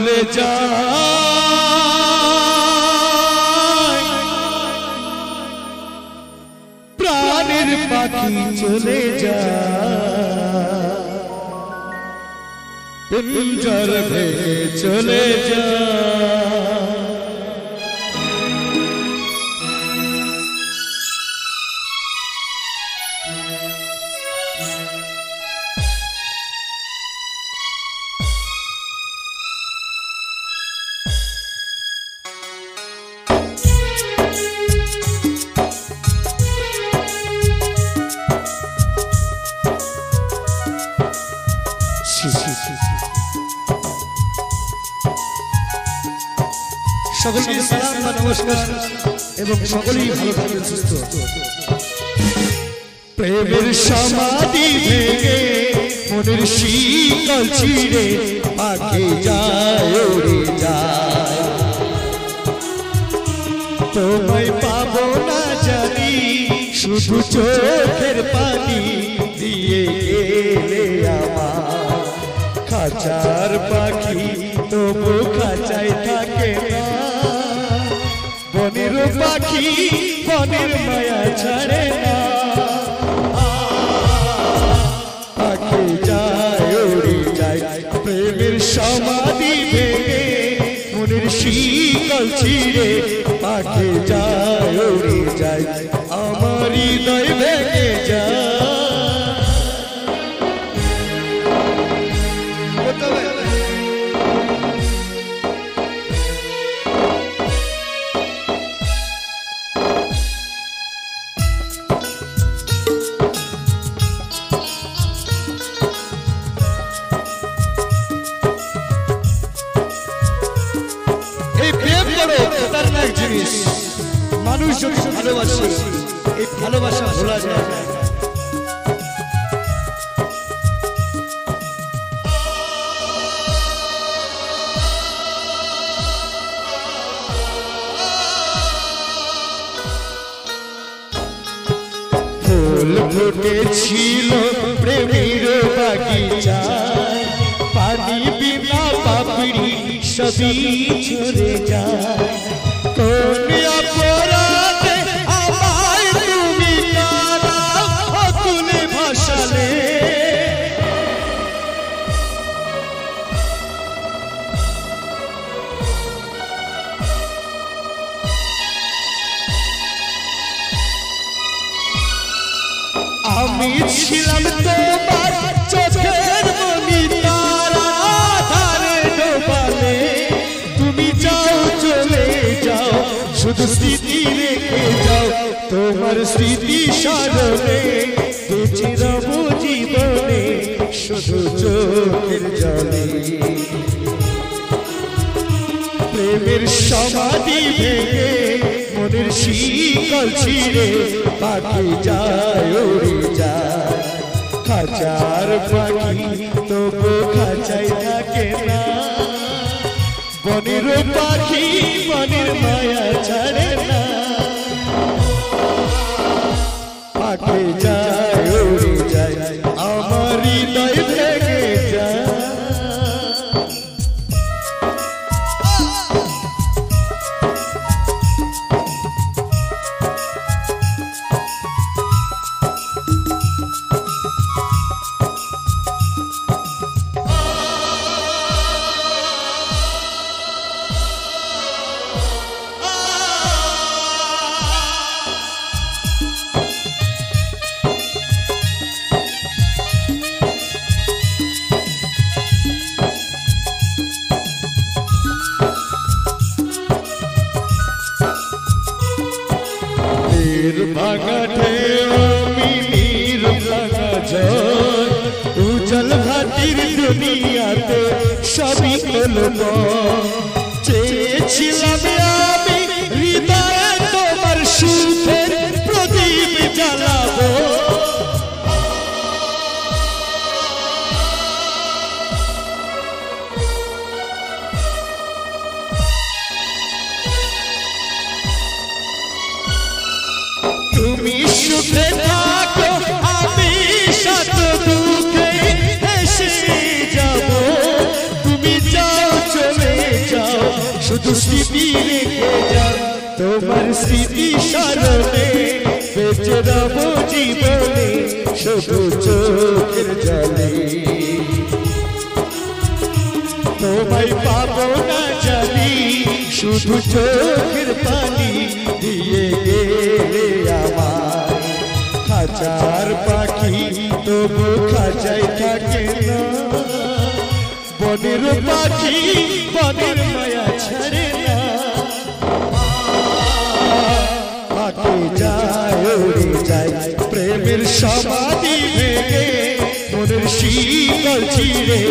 চলে যায় প্রাণের পাখি চলে যায় পিঞ্জর ভেঙে চলে যায় সকলকে সালাম বা নমস্কার এবং সকলেই ভালো থাকবেন সুস্থ। প্রেমের সমাধি ভেঙে মনের শিকল ছিঁড়ে পাখি যায় উড়ে যায় তোমায় পাবো না জানি শুধু চোখের পানি দিয়ে গেলে আমার খাঁচার পাখি তবু খাঁচায় থাকে না বনের পাখি বনের মায়া ছাড়ে না পাখি যায় উড়ে যায় প্রেমের সমাধি ভেঙে মনের শিকল ছিঁড়ে পাখি যায় উড়ে যায় আমার হৃদয় ভেঙে যায় মানুষ যদি ভালোবাসে এই ভালোবাসা ভোলা যায় না ফুল ফুটেছিল প্রেমের বাগিচায় পানি বিনা পাপড়ি সবই ঝরে যায় কোন অপরাধে আমায় তুমি কারা আকুলে ভাসালে আমি ছিলাম তোমার চোখের মনি তারা ধারে ডোবালে তুমি যাও চলে যাও শুধু স্মৃতি রেখে যাও তোমার স্মৃতি স্মরণে বেঁচে রব জীবনে শুধু চোখের জলে প্রেমের সমাধি ভেঙে মনের শিকল ছিঁড়ে পাখি যায় উড়ে যায় খাঁচার পাখি তবু খাঁচায় থাকে না বনের পাখি বনের মায়া ছাড়ে না পাখি যায় উড়ে যায় আমার হৃদয় ভেঙে যায় भागा ढेर भागा जल उजल घाटिर दुनियाते सभी कलबो চেয়েছিলাম আমি হৃদয়ে তোমার সুখের প্রদীপ জ্বালাবো তুমি সুখে থাকো আমি সাত দুঃখে এসে যাব তুমি যাও চলে শুধু স্মৃতি রেখে যাও তোমার স্মৃতি স্মরণে বেঁচে রব জীবনে শুধু চোখের জলে তোমায় পাবো না জানি শুধু চোখের পানি দিয়ে গেলে আমার খাঁচার পাখি তবু খাঁচাই থাকে না বনের পাখি বনের মায়া ছাড়ে না আকে যায় উড়ে যায় প্রেমের সমাধি ভেঙে মনের শীতল চিরে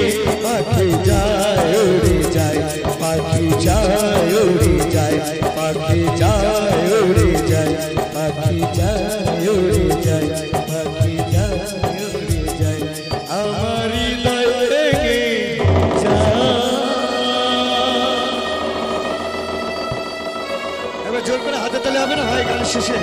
পাখি যায় উড়ে যায় পাখি যায় উড়ে যায় পাখি যায় উড়ে যায় পাখি যায় উড়ে যায় পাখি যায় উড়ে যায় আমার হৃদয় ভেঙে যায়। এবার জোর করে হাতে তালে হবে না ভাই গানের শেষে।